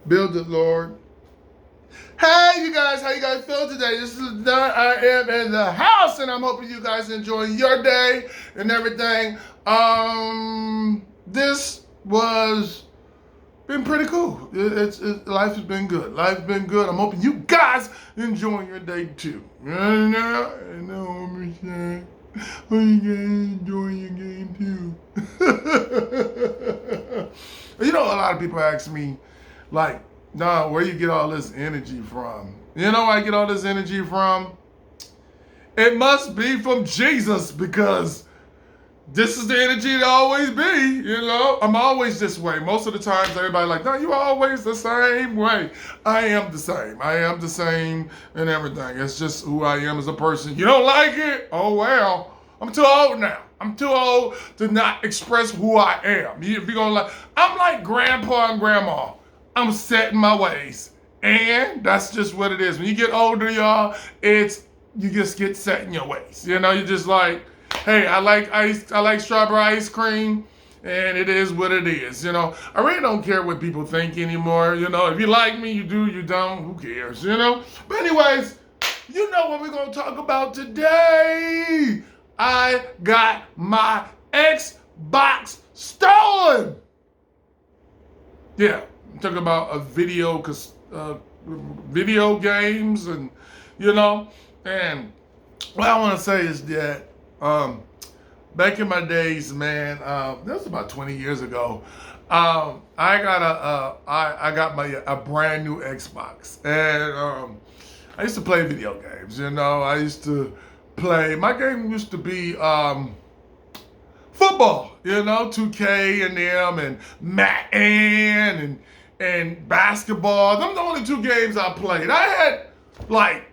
Build it, Lord. Hey, you guys, how you guys feel today? This is Don. I am in the house, and I'm hoping you guys enjoying your day and everything. This was been pretty cool. Life has been good. Life's been good. I'm hoping you guys enjoying your day too. I know what I'm saying. Hope you guys enjoying your game too. You know, a lot of people ask me, like, nah, where you get all this energy from? You know where I get all this energy from? It must be from Jesus, because this is the energy to always be, you know? I'm always this way. Most of the times everybody like, no, you're always the same way. I am the same. I am the same and everything. It's just who I am as a person. You don't like it? Oh, well. I'm too old now. I'm too old to not express who I am. If you're gonna like, I'm like grandpa and grandma. I'm set in my ways. And that's just what it is. When you get older, y'all, you just get set in your ways. You know, you're just like, hey, I like strawberry ice cream, and it is what it is. You know, I really don't care what people think anymore. You know, if you like me, you do, you don't, who cares, you know? But anyways, you know what we're gonna talk about today. I got my Xbox stolen. Yeah, I'm talking about a video games, and you know, and what I want to say is that back in my days, man, that was about 20 years ago. I got a brand new Xbox, and I used to play video games. You know, I used to play. My game used to be football. You know, 2K and them, and Madden and basketball. Them the only two games I played. I had like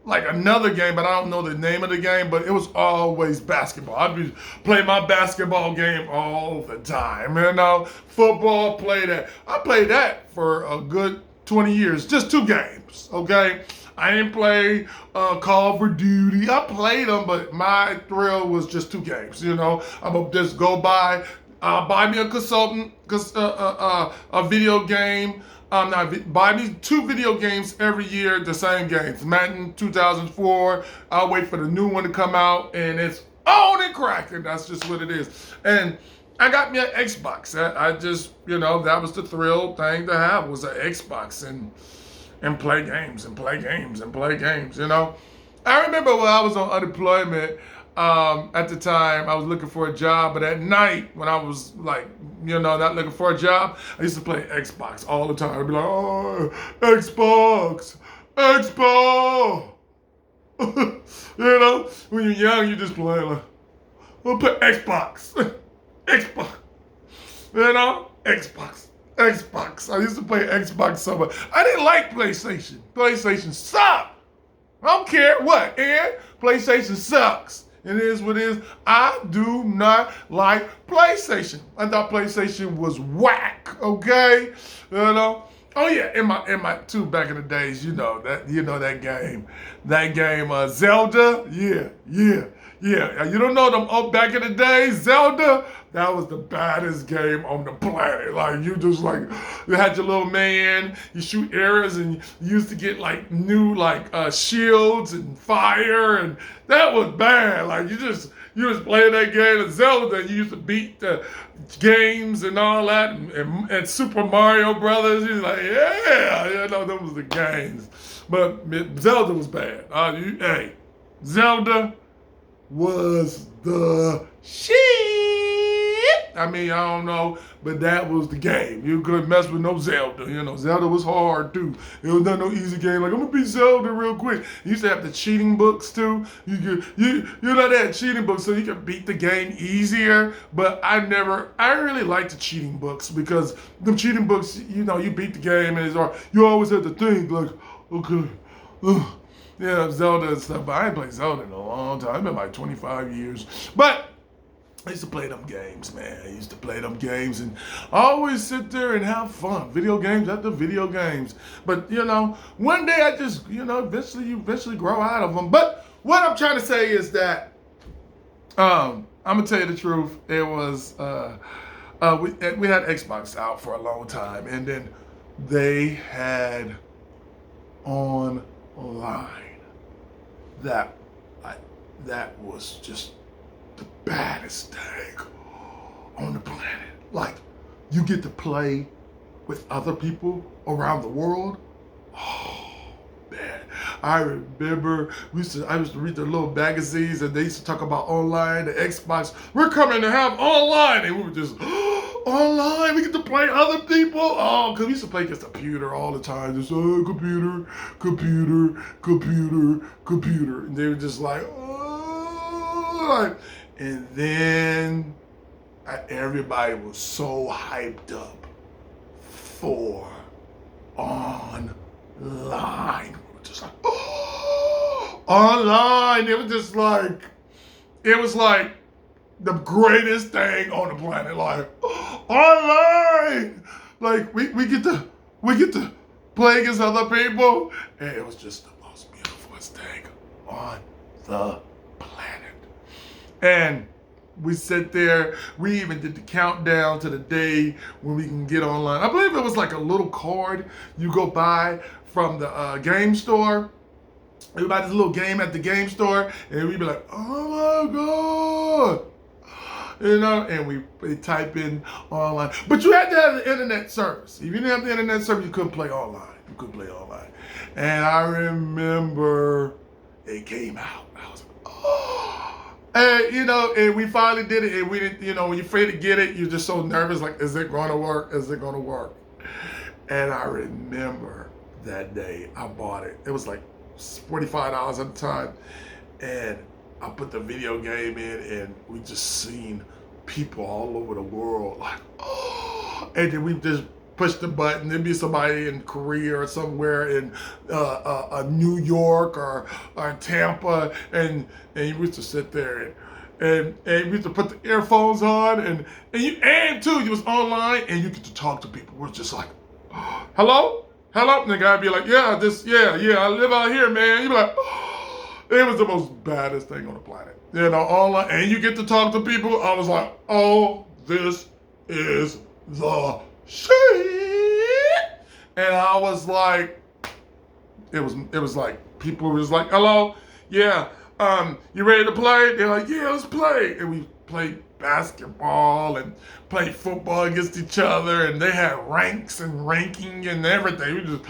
another game, but I don't know the name of the game, but it was always basketball. I'd be play my basketball game all the time, you know. Football, play that. I played that for a good 20 years, just two games, okay? I didn't play Call of Duty. I played them, but my thrill was just two games, you know. I'm gonna just go buy me a video game. Buy me two video games every year, the same games. Madden 2004, I'll wait for the new one to come out, and it's on and cracking. That's just what it is. And I got me an Xbox. I just, you know, that was the thrill thing to have, was an Xbox, and play games, you know. I remember when I was on unemployment, at the time, I was looking for a job, but at night, when I was like, you know, not looking for a job, I used to play Xbox all the time. I'd be like, oh, Xbox. You know, when you're young, you just play like, we'll put Xbox. Xbox. You know, Xbox. I used to play Xbox so much. I didn't like PlayStation. PlayStation sucked. I don't care what, and PlayStation sucks. It is what it is. I do not like PlayStation. I thought PlayStation was whack, okay? You know? Oh yeah, in my too back in the days, you know that game. Zelda, yeah. You don't know them back in the days, Zelda? That was the baddest game on the planet. Like, you just like, you had your little man, you shoot arrows, and you used to get like new shields and fire, and that was bad. Like, you just playing that game of Zelda, and you used to beat the games and all that, and Super Mario Brothers. You're like, yeah, you know, those was the games. But Zelda was bad. Hey, Zelda was the shit. I mean, I don't know, but that was the game. You couldn't mess with no Zelda. You know, Zelda was hard too. It was not no easy game. Like, I'm gonna beat Zelda real quick. You used to have the cheating books too. You know, they had cheating books so you could beat the game easier. But I really liked the cheating books, because them cheating books, you know, you beat the game and you always have to think like, okay, yeah, Zelda and stuff. But I ain't played Zelda in a long time. It's been like 25 years. But I used to play them games, man. And I always sit there and have fun. Video games after video games. But, you know, one day I just, you know, eventually grow out of them. But what I'm trying to say is that, I'm going to tell you the truth. It was, we had Xbox out for a long time. And then they had online that that was just the baddest thing on the planet. Like, you get to play with other people around the world. Oh man, I remember I used to read the little magazines, and they used to talk about online, the Xbox. We're coming to have online, and we were just online. We get to play other people. Oh, because we used to play against the computer all the time. Just computer, and they were just like, oh, and then everybody was so hyped up for online. We were just like, oh, online. It was like the greatest thing on the planet. Like, online. Like, we get to play against other people, and it was just the most beautiful thing on the planet. And we sit there. We even did the countdown to the day when we can get online. I believe it was like a little card you go buy from the game store. We buy this little game at the game store, and we'd be like, oh my God. You know, and we type in online. But you had to have the internet service. If you didn't have the internet service, you couldn't play online. And I remember it came out. I was like, oh. And, you know, and we finally did it, and we didn't, you know, when you're afraid to get it, you're just so nervous, like, is it going to work? And I remember that day I bought it. It was like $45 at the time. And I put the video game in, and we just seen people all over the world, like, oh. And then we just push the button. There'd be somebody in Korea or somewhere in New York or Tampa, and you used to sit there and we used to put the earphones on, and you was online, and you get to talk to people. We're just like, oh, hello, and the guy would be like, yeah, I live out here, man. You'd be like, oh. It was the most baddest thing on the planet, you know, online, and you get to talk to people. I was like, oh, this is the shit. And I was like, it was like, people was like, hello, yeah, you ready to play? They're like, yeah, let's play. And we played basketball and played football against each other, and they had ranks and ranking and everything. We just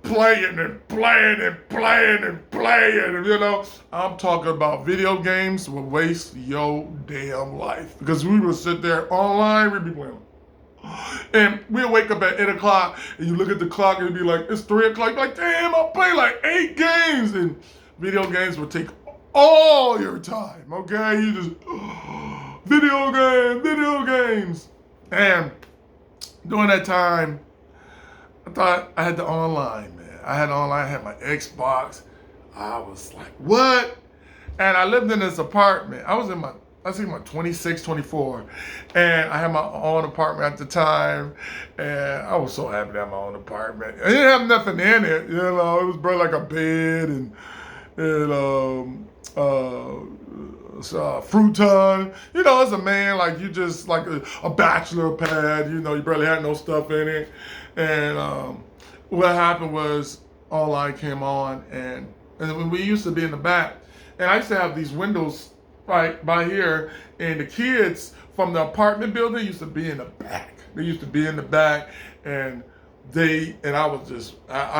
playing, and you know, I'm talking about video games will waste your damn life, because we would sit there online, we'd be playing. And we'll wake up at 8 o'clock, and you look at the clock, and it'd be like, it's 3 o'clock. You're like, damn, I'll play like 8 games. And video games will take all your time, okay? You just, video games. And during that time, I thought I had the online, man. I had my Xbox. I was like, what? And I lived in this apartment. I was in my 26, 24. And I had my own apartment at the time. And I was so happy to have my own apartment. I didn't have nothing in it, you know. It was probably like a bed and futon. You know, as a man, like, you just like a bachelor pad, you know, you barely had no stuff in it. And what happened was, online came on, and when we used to be in the back, and I used to have these windows right by here, and the kids from the apartment building used to be in the back. They used to be in the back, and I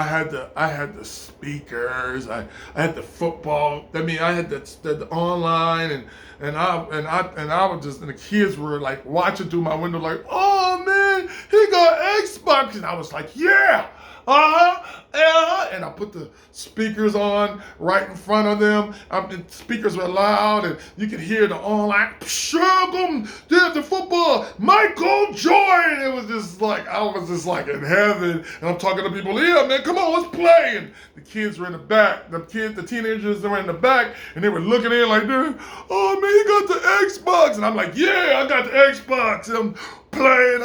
had the speakers, I had the football. I mean, I had the online, and I was just, and the kids were like watching through my window, like, oh man, he got Xbox, and I was like, yeah. And I put the speakers on right in front of them. The speakers were loud, and you could hear the online, there's the football, Michael Jordan. It was just like, I was just like in heaven, and I'm talking to people, yeah, man, come on, let's play. And the kids were in the back, the teenagers were in the back, and they were looking in like, oh man, he got the Xbox. And I'm like, yeah, I got the Xbox. And I'm playing,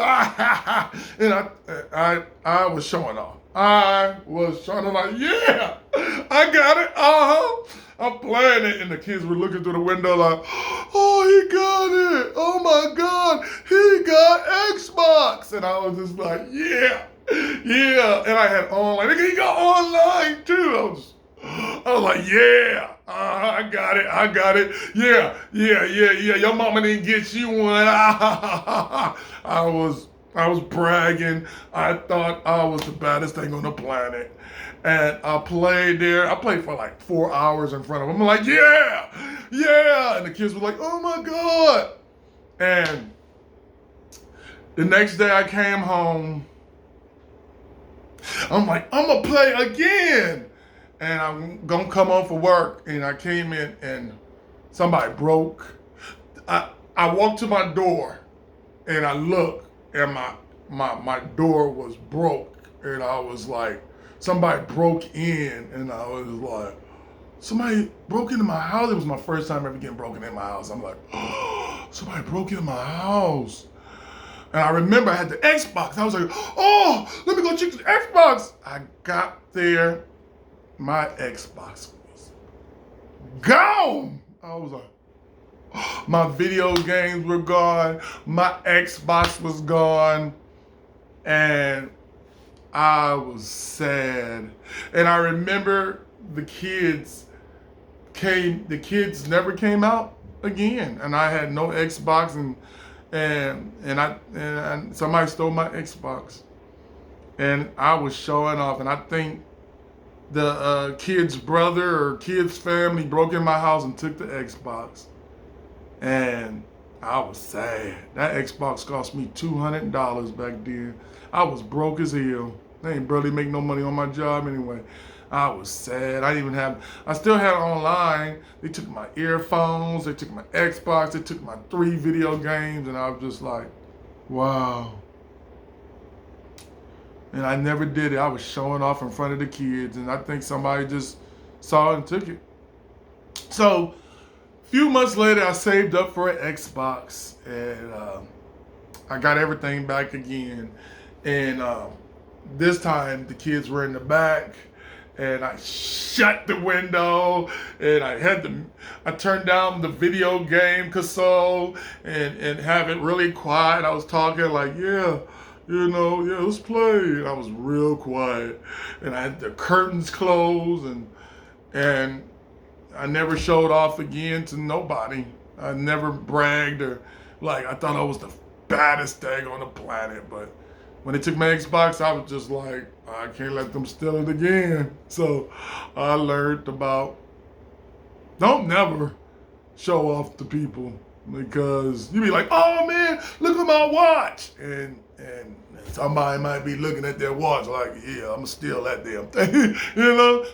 and I was showing off. I was trying to like, yeah, I got it. I'm playing it, and the kids were looking through the window like, oh, he got it. Oh my God, he got Xbox. And I was just like, yeah. And I had online. He got online too. I was like, yeah, I got it. Yeah. Your mama didn't get you one. I was bragging. I thought I was the baddest thing on the planet. And I played there. I played for like 4 hours in front of them. I'm like, yeah. And the kids were like, oh my God. And the next day I came home. I'm like, I'm going to play again. And I'm going to come home for work. And I came in and somebody broke. I walked to my door and I looked and my door was broke. And I was like, somebody broke in. And I was like, somebody broke into my house. It was my first time ever getting broken in my house. I'm like, oh, somebody broke into my house. And I remember I had the Xbox. I was like, oh, let me go check the Xbox. I got there. My Xbox was gone. I was like, oh, my video games were gone. My Xbox was gone. And I was sad. And I remember the kids never came out again. And I had no Xbox and somebody stole my Xbox. And I was showing off. And I think the kid's brother or kid's family broke in my house and took the Xbox. And I was sad. That Xbox cost me $200 back then. I was broke as hell. I ain't barely make no money on my job anyway. I was sad. I still had online. They took my earphones, they took my Xbox, they took my 3 video games, and I was just like, wow. And I never did it. I was showing off in front of the kids, and I think somebody just saw it and took it. So, a few months later, I saved up for an Xbox, and I got everything back again. And this time, the kids were in the back, and I shut the window, and I turned down the video game console and have it really quiet. I was talking like, yeah, let's play. And I was real quiet, and I had the curtains closed, and I never showed off again to nobody. I never bragged or like I thought I was the baddest thing on the planet. But when they took my Xbox, I was just like, I can't let them steal it again. So I learned about don't never show off to people, because you be like, oh man, look at my watch. And somebody might be looking at their watch like, yeah, I'm gonna steal that damn thing,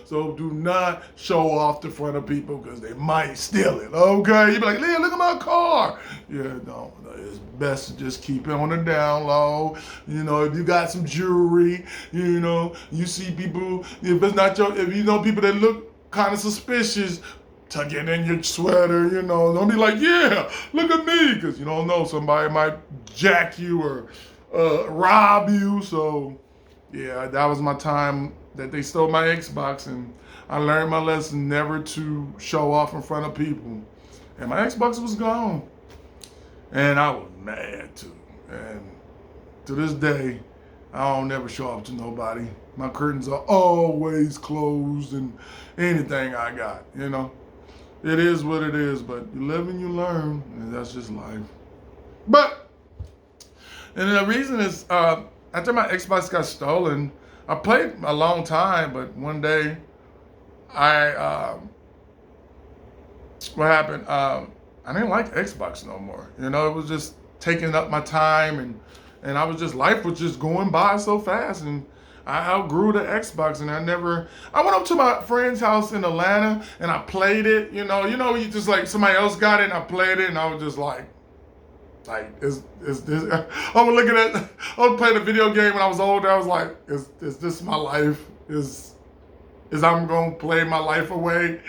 So do not show off in front of people, because they might steal it, okay? You be like, Leah, look at my car. Yeah, no, it's best to just keep it on the down low. If you got some jewelry, you see people, if you know people that look kind of suspicious, tuck it in your sweater, Don't be like, yeah, look at me, because you don't know, somebody might jack you or rob you. So yeah, that was my time that they stole my Xbox, and I learned my lesson never to show off in front of people. And my Xbox was gone, and I was mad too. And to this day, I don't never show off to nobody. My curtains are always closed, and anything I got, It is what it is, but you live and you learn, and that's just life. And the reason is, after my Xbox got stolen, I played a long time, but one day, what happened? I didn't like Xbox no more. It was just taking up my time, and life was just going by so fast, and I outgrew the Xbox, and I went up to my friend's house in Atlanta, and I played it, you just like somebody else got it, and I played it, and I was just like, is this, I was playing a video game when I was older. I was like, is this my life? Is I'm going to play my life away?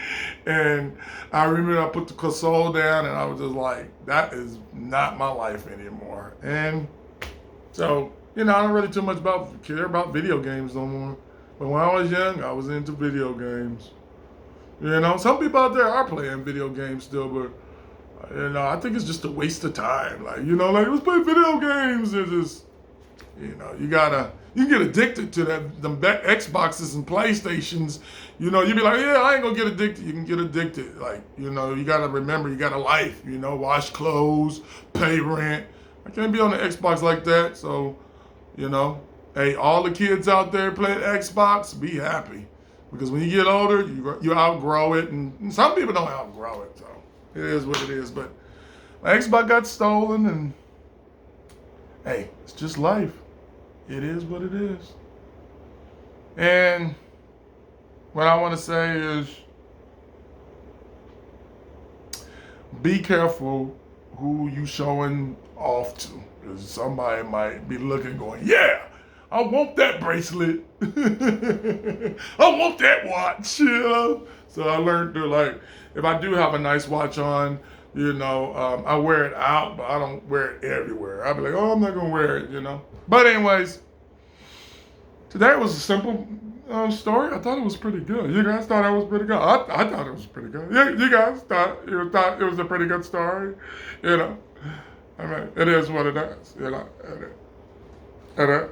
And I remember I put the console down, and I was just like, that is not my life anymore. And So, you know, I don't really too much care about video games no more. But when I was young, I was into video games. You know, some people out there are playing video games still, but you know, I think it's just a waste of time. Like, you know, like let's play video games. It's just, you know, you get addicted to them Xboxes and PlayStations. You know, you be like, yeah, I ain't gonna get addicted. You can get addicted. Like, you know, you gotta remember you got a life. You know, wash clothes, pay rent. I can't be on the Xbox like that. So, you know, hey, all the kids out there playing Xbox, be happy. Because when you get older, you outgrow it, and some people don't outgrow it, so it is what it is. But my Xbox got stolen, and hey, it's just life. It is what it is. And what I want to say is be careful who you showing off to. Because somebody might be looking going, yeah, I want that bracelet. I want that watch, you know? So I learned to, like, if I do have a nice watch on, you know, I wear it out, but I don't wear it everywhere. I'll be like, oh, I'm not going to wear it, you know? But anyways, today was a simple story. I thought it was pretty good. You guys thought it was pretty good. I thought it was pretty good. You guys thought it was a pretty good story, you know? I mean, it is what it is, you know? It is.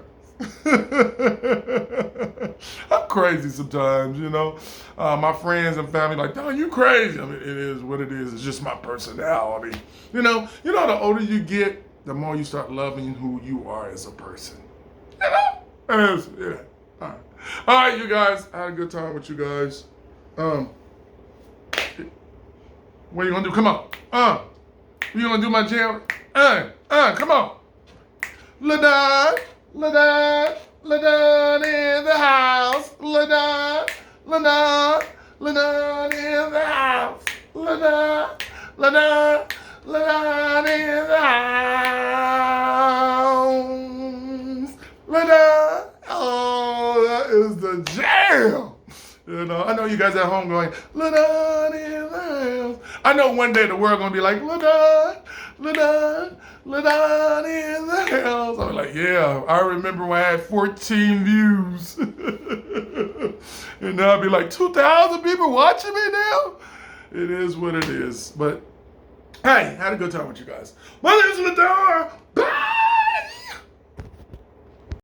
I'm crazy sometimes, you know. My friends and family like, "Don, you crazy." I mean, it is what it is. It's just my personality. You know. The older you get, the more you start loving who you are as a person. You know. It is. Yeah. All right, you guys. I had a good time with you guys. What are you gonna do? Come on. You gonna do my jam? Come on. LaDon in the house. LaDon in the house. LaDon in the house. LaDon. Oh, that is the jam. You know, I know you guys at home going, LaDon in the house. I know one day the world gonna be like, LaDon in the house. I'm like, yeah, I remember when I had 14 views. And now I'll be like, 2,000 people watching me now? It is what it is. But hey, had a good time with you guys. My name is LaDon. Bye!